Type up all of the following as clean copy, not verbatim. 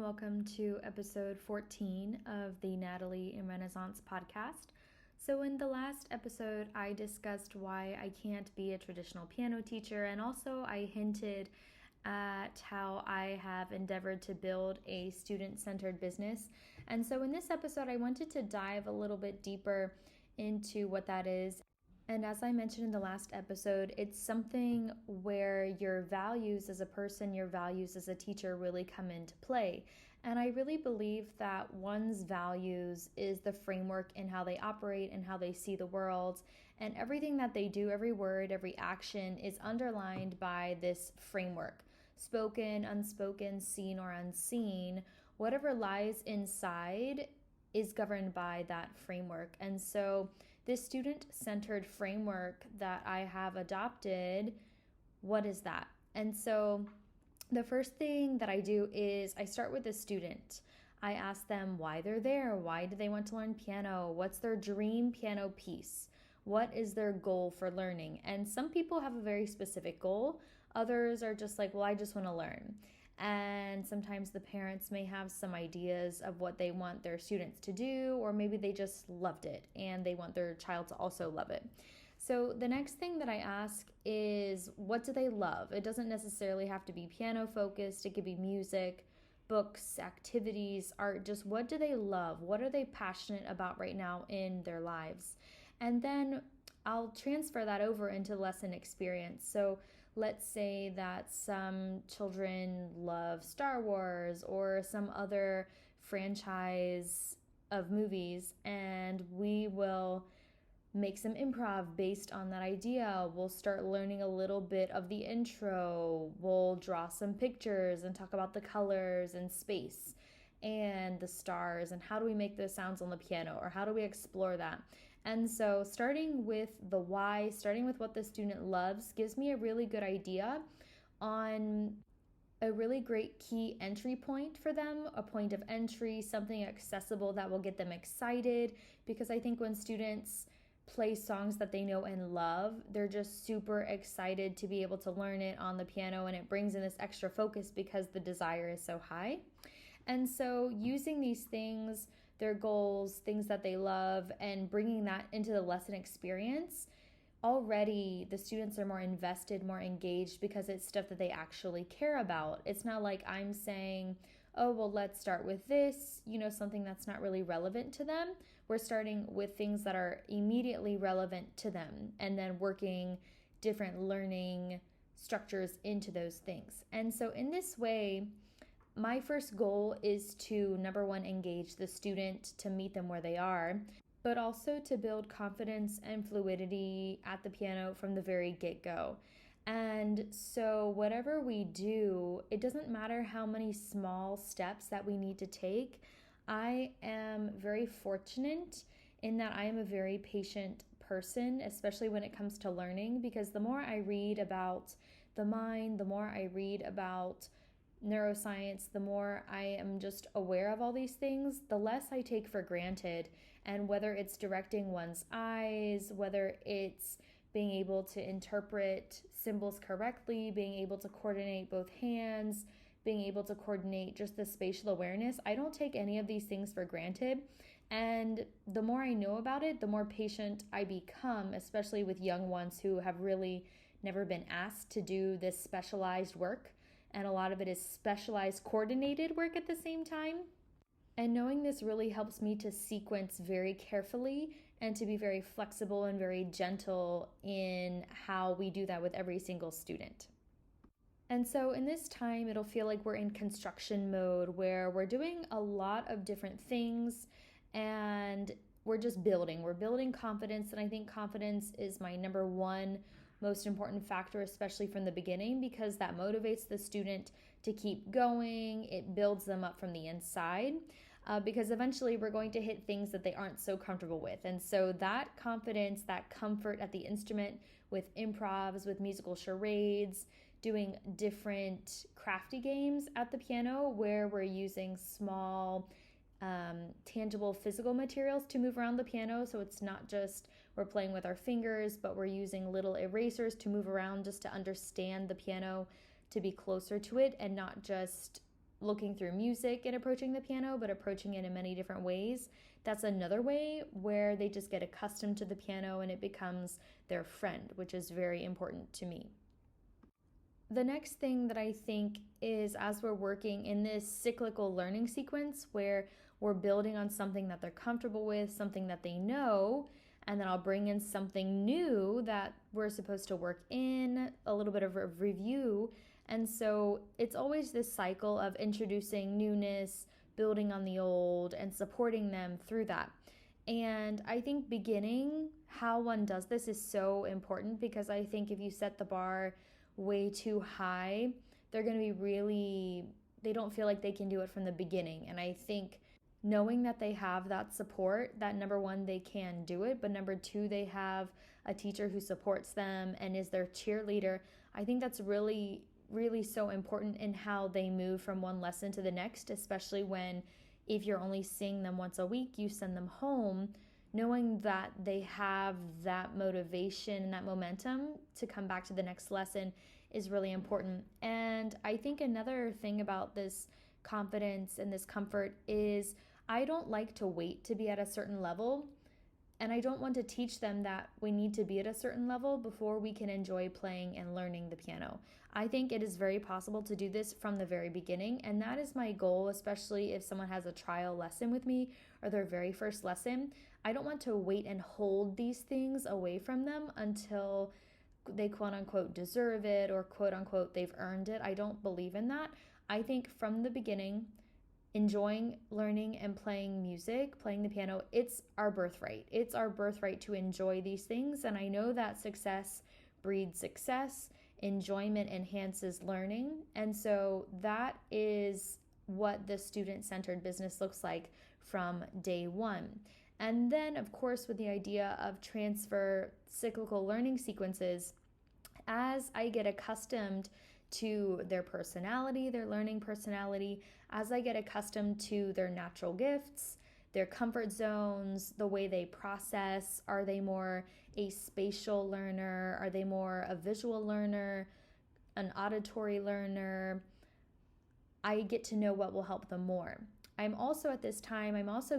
welcome to episode 14 of the Natalie inRenaissance podcast. So, in the last episode, I discussed why I can't be a traditional piano teacher, and also I hinted at how I have endeavored to build a student-centered business. And so, in this episode, I wanted to dive a little bit deeper into what that is. And as I mentioned in the last episode, it's something where your values as a person, your values as a teacher really come into play. And I really believe that one's values is the framework in how they operate and how they see the world. And everything that they do, every word, every action is underlined by this framework. Spoken, unspoken, seen, or unseen, whatever lies inside is governed by that framework. And so this student-centered framework that I have adopted, what is that? And so the first thing that I do is I start with the student. I ask them why they're there. Why do they want to learn piano? What's their dream piano piece? What is their goal for learning? And some people have a very specific goal. Others are just like, well, I just want to learn. And sometimes the parents may have some ideas of what they want their students to do, or maybe they just loved it and they want their child to also love it. So the next thing that I ask is, what do they love? It doesn't necessarily have to be piano focused. It could be music, books, activities, art. Just what do they love? What are they passionate about right now in their lives? And then I'll transfer that over into lesson experience. So let's say that some children love Star Wars or some other franchise of movies, and we will make some improv based on that idea. We'll start learning a little bit of the intro. We'll draw some pictures and talk about the colors and space and the stars and how do we make those sounds on the piano, or how do we explore that. And so starting with the why, starting with what the student loves, gives me a really good idea on a really great key entry point for them, a point of entry, something accessible that will get them excited. Because I think when students play songs that they know and love, they're just super excited to be able to learn it on the piano, and it brings in this extra focus because the desire is so high. And so using these things, their goals, things that they love, and bringing that into the lesson experience, already the students are more invested, more engaged, because it's stuff that they actually care about. It's not like I'm saying, oh, well, let's start with this, something that's not really relevant to them. We're starting with things that are immediately relevant to them, and then working different learning structures into those things. And so in this way, my first goal is to, number one, engage the student, to meet them where they are, but also to build confidence and fluidity at the piano from the very get-go. And so whatever we do, it doesn't matter how many small steps that we need to take. I am very fortunate in that I am a very patient person, especially when it comes to learning, because the more I read about the mind, the more I read about neuroscience, the more I am just aware of all these things, the less I take for granted. And whether it's directing one's eyes, whether it's being able to interpret symbols correctly, being able to coordinate both hands, being able to coordinate just the spatial awareness, I don't take any of these things for granted. And the more I know about it, the more patient I become, especially with young ones who have really never been asked to do this specialized work. And a lot of it is specialized coordinated work at the same time. And knowing this really helps me to sequence very carefully and to be very flexible and very gentle in how we do that with every single student. And so in this time, it'll feel like we're in construction mode, where we're doing a lot of different things and we're just building. We're building confidence, and I think confidence is my number one most important factor, especially from the beginning, because that motivates the student to keep going. It builds them up from the inside, because eventually we're going to hit things that they aren't so comfortable with. And so that confidence, that comfort at the instrument, with improvs, with musical charades, doing different crafty games at the piano where we're using small tangible physical materials to move around the piano. So it's not just we're playing with our fingers, but we're using little erasers to move around just to understand the piano, to be closer to it, and not just looking through music and approaching the piano, but approaching it in many different ways. That's another way where they just get accustomed to the piano and it becomes their friend, which is very important to me. The next thing that I think is, as we're working in this cyclical learning sequence where we're building on something that they're comfortable with, something that they know, and then I'll bring in something new that we're supposed to work in, a little bit of a review. And so it's always this cycle of introducing newness, building on the old, and supporting them through that. And I think beginning how one does this is so important, because I think if you set the bar way too high, they're going to be they don't feel like they can do it from the beginning. And I think knowing that they have that support, that number one, they can do it, but number two, they have a teacher who supports them and is their cheerleader. I think that's really, really so important in how they move from one lesson to the next, especially when, if you're only seeing them once a week, you send them home, knowing that they have that motivation and that momentum to come back to the next lesson is really important. And I think another thing about this confidence and this comfort is, I don't like to wait to be at a certain level, and I don't want to teach them that we need to be at a certain level before we can enjoy playing and learning the piano. I think it is very possible to do this from the very beginning, and that is my goal, especially if someone has a trial lesson with me or their very first lesson. I don't want to wait and hold these things away from them until they quote unquote deserve it or quote unquote they've earned it. I don't believe in that. I think from the beginning, enjoying learning and playing music, playing the piano, it's our birthright. It's our birthright to enjoy these things. And I know that success breeds success, enjoyment enhances learning. And so that is what the student-centered business looks like from day one. And then, of course, with the idea of transfer cyclical learning sequences, as I get accustomed to their personality, their learning personality, as I get accustomed to their natural gifts, their comfort zones, the way they process, are they more a spatial learner? Are they more a visual learner, an auditory learner? I get to know what will help them more. I'm also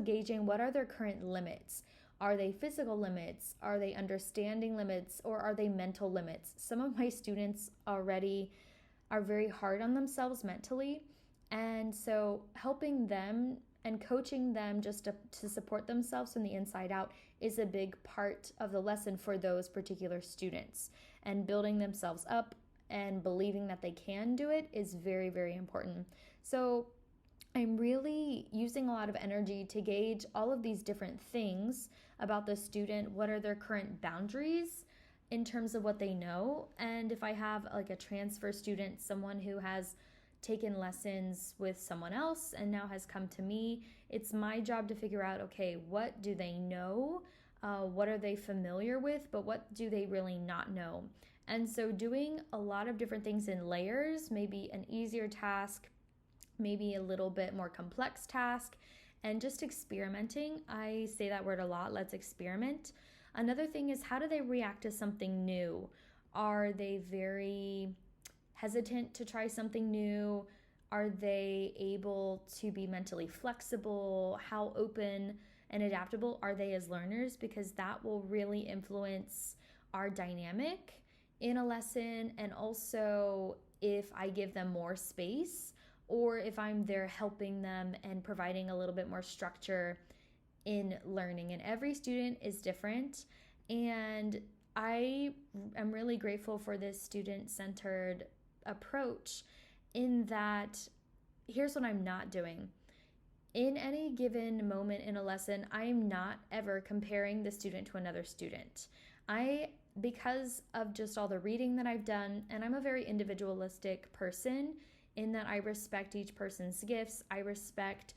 gauging what are their current limits. Are they physical limits? Are they understanding limits? Or are they mental limits? Some of my students already are very hard on themselves mentally. And so helping them and coaching them just to support themselves from the inside out is a big part of the lesson for those particular students. And building themselves up and believing that they can do it is very, very important. So I'm really using a lot of energy to gauge all of these different things about the student. What are their current boundaries in terms of what they know? And if I have like a transfer student, someone who has taken lessons with someone else and now has come to me, it's my job to figure out, okay, what do they know? What are they familiar with? But what do they really not know? And so doing a lot of different things in layers, maybe an easier task, maybe a little bit more complex task, and just experimenting. I say that word a lot, let's experiment. Another thing is, how do they react to something new? Are they very hesitant to try something new? Are they able to be mentally flexible? How open and adaptable are they as learners? Because that will really influence our dynamic in a lesson, and also if I give them more space, or if I'm there helping them and providing a little bit more structure in learning. And every student is different. And I am really grateful for this student-centered approach, in that here's what I'm not doing. In any given moment in a lesson, I am not ever comparing the student to another student. Because of just all the reading that I've done, and I'm a very individualistic person, in that I respect each person's gifts, I respect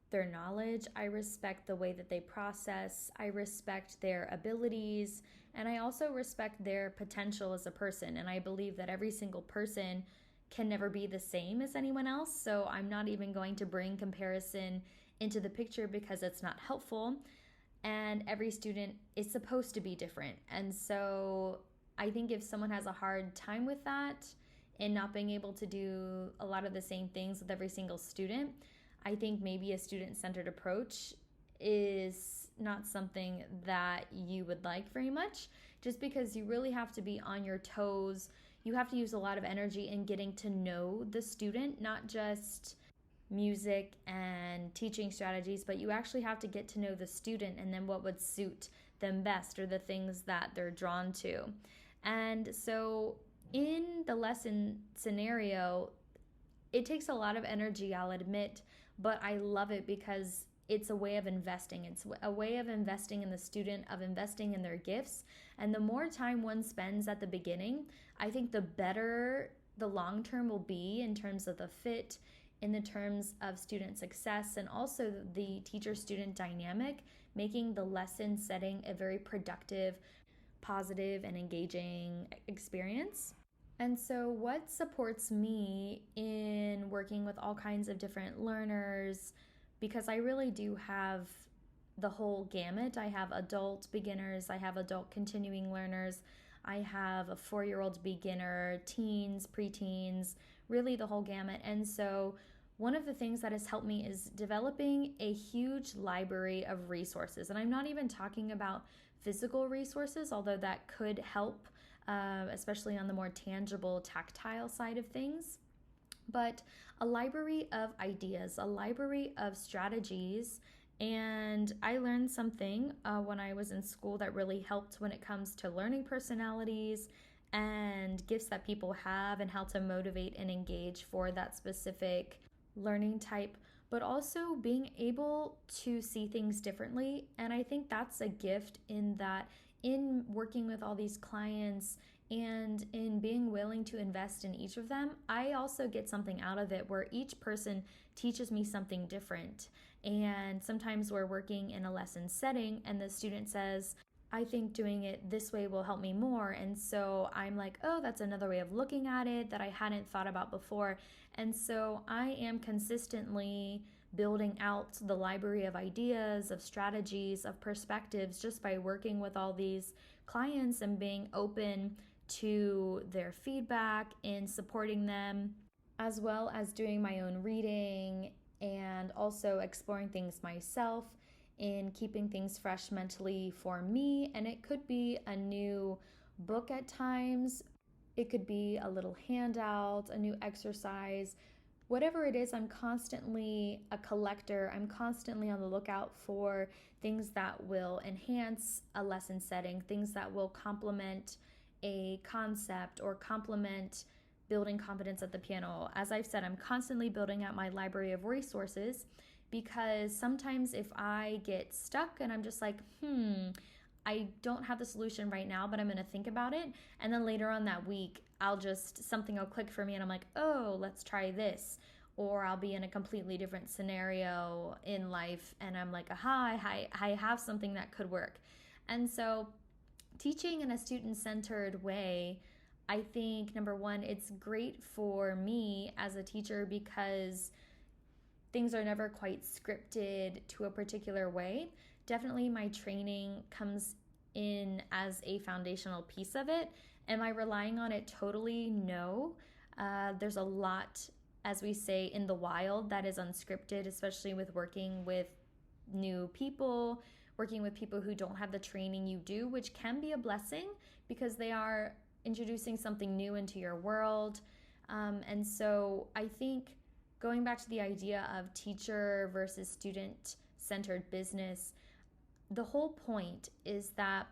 their knowledge, I respect the way that they process, I respect their abilities, and I also respect their potential as a person. And I believe that every single person can never be the same as anyone else, so I'm not even going to bring comparison into the picture because it's not helpful. And every student is supposed to be different. And so I think if someone has a hard time with that, and not being able to do a lot of the same things with every single student, I think maybe a student-centered approach is not something that you would like very much, just because you really have to be on your toes. You have to use a lot of energy in getting to know the student, not just music and teaching strategies, but you actually have to get to know the student and then what would suit them best or the things that they're drawn to. And so in the lesson scenario, it takes a lot of energy, I'll admit, but I love it because it's a way of investing. It's a way of investing in the student, of investing in their gifts. And the more time one spends at the beginning, I think the better the long term will be in terms of the fit, in the terms of student success, and also the teacher-student dynamic, making the lesson setting a very productive, positive, and engaging experience. And so what supports me in working with all kinds of different learners, because I really do have the whole gamut. I have adult beginners, I have adult continuing learners, I have a 4-year-old beginner, teens, preteens, really the whole gamut. And so one of the things that has helped me is developing a huge library of resources. And I'm not even talking about physical resources, although that could help, especially on the more tangible, tactile side of things. But a library of ideas, a library of strategies. And I learned something when I was in school that really helped when it comes to learning personalities and gifts that people have and how to motivate and engage for that specific learning type, but also being able to see things differently. And I think that's a gift in that, in working with all these clients and in being willing to invest in each of them, I also get something out of it where each person teaches me something different. And sometimes we're working in a lesson setting and the student says, I think doing it this way will help me more. And so I'm like, oh, that's another way of looking at it that I hadn't thought about before. And so I am consistently building out the library of ideas, of strategies, of perspectives, just by working with all these clients and being open to their feedback and supporting them, as well as doing my own reading and also exploring things myself in keeping things fresh mentally for me. And it could be a new book at times, it could be a little handout, a new exercise. Whatever it is, I'm constantly a collector. I'm constantly on the lookout for things that will enhance a lesson setting, things that will complement a concept or complement building confidence at the piano. As I've said, I'm constantly building out my library of resources because sometimes if I get stuck and I'm just like, I don't have the solution right now, but I'm going to think about it. And then later on that week, something will click for me and I'm like, oh, let's try this. Or I'll be in a completely different scenario in life and I'm like, aha, I have something that could work. And so teaching in a student-centered way, I think, number one, it's great for me as a teacher because things are never quite scripted to a particular way. Definitely my training comes in as a foundational piece of it. Am I relying on it totally? No. There's a lot, as we say, in the wild that is unscripted, especially with working with new people, working with people who don't have the training you do, which can be a blessing because they are introducing something new into your world. And so I think going back to the idea of teacher versus student-centered business, the whole point is that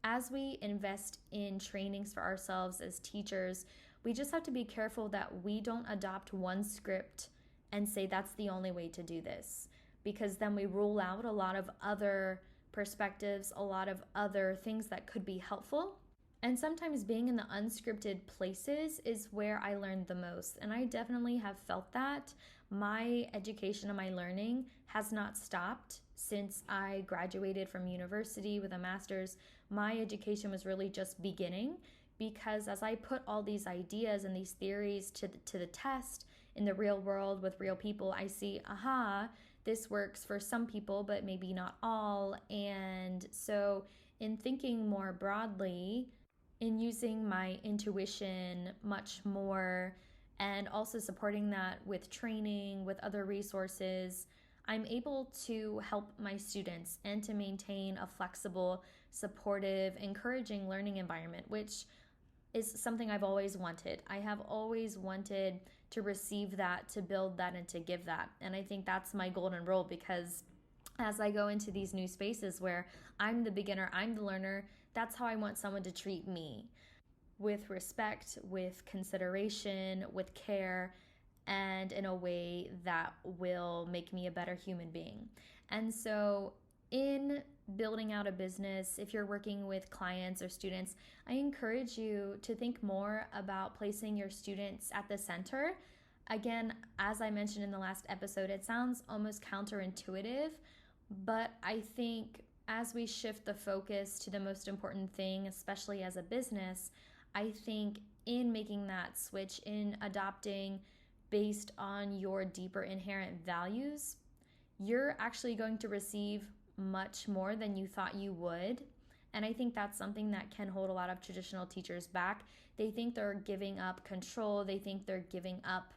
as we invest in trainings for ourselves as teachers, we just have to be careful that we don't adopt one script and say that's the only way to do this, because then we rule out a lot of other perspectives, a lot of other things that could be helpful. And sometimes being in the unscripted places is where I learned the most. And I definitely have felt that. My education and my learning has not stopped since I graduated from university with a master's. My education was really just beginning because as I put all these ideas and these theories to the test in the real world with real people, I see, this works for some people, but maybe not all. And so in thinking more broadly, in using my intuition much more and also supporting that with training, with other resources, I'm able to help my students and to maintain a flexible, supportive, encouraging learning environment, which is something I've always wanted. I have always wanted to receive that, to build that, and to give that. And I think that's my golden rule, because as I go into these new spaces where I'm the beginner, I'm the learner, that's how I want someone to treat me, with respect, with consideration, with care, and in a way that will make me a better human being. And so, in building out a business, if you're working with clients or students, I encourage you to think more about placing your students at the center. Again, as I mentioned in the last episode, it sounds almost counterintuitive, but I think as we shift the focus to the most important thing, especially as a business, I think in making that switch, in adopting based on your deeper inherent values, you're actually going to receive much more than you thought you would. And I think that's something that can hold a lot of traditional teachers back. They think they're giving up control, they think they're giving up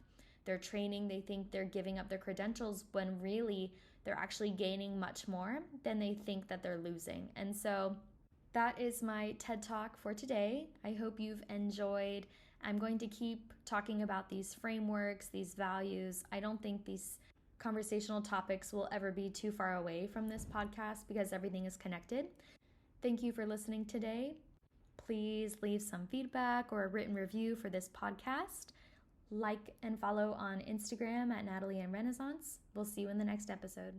their training, they think they're giving up their credentials, when really they're actually gaining much more than they think that they're losing. And so that is my TED Talk for today. I hope you've enjoyed. I'm going to keep talking about these frameworks, these values. I don't think these conversational topics will ever be too far away from this podcast because everything is connected. Thank you for listening today. Please leave some feedback or a written review for this podcast. Like and follow on Instagram at Natalie inRenaissance. We'll see you in the next episode.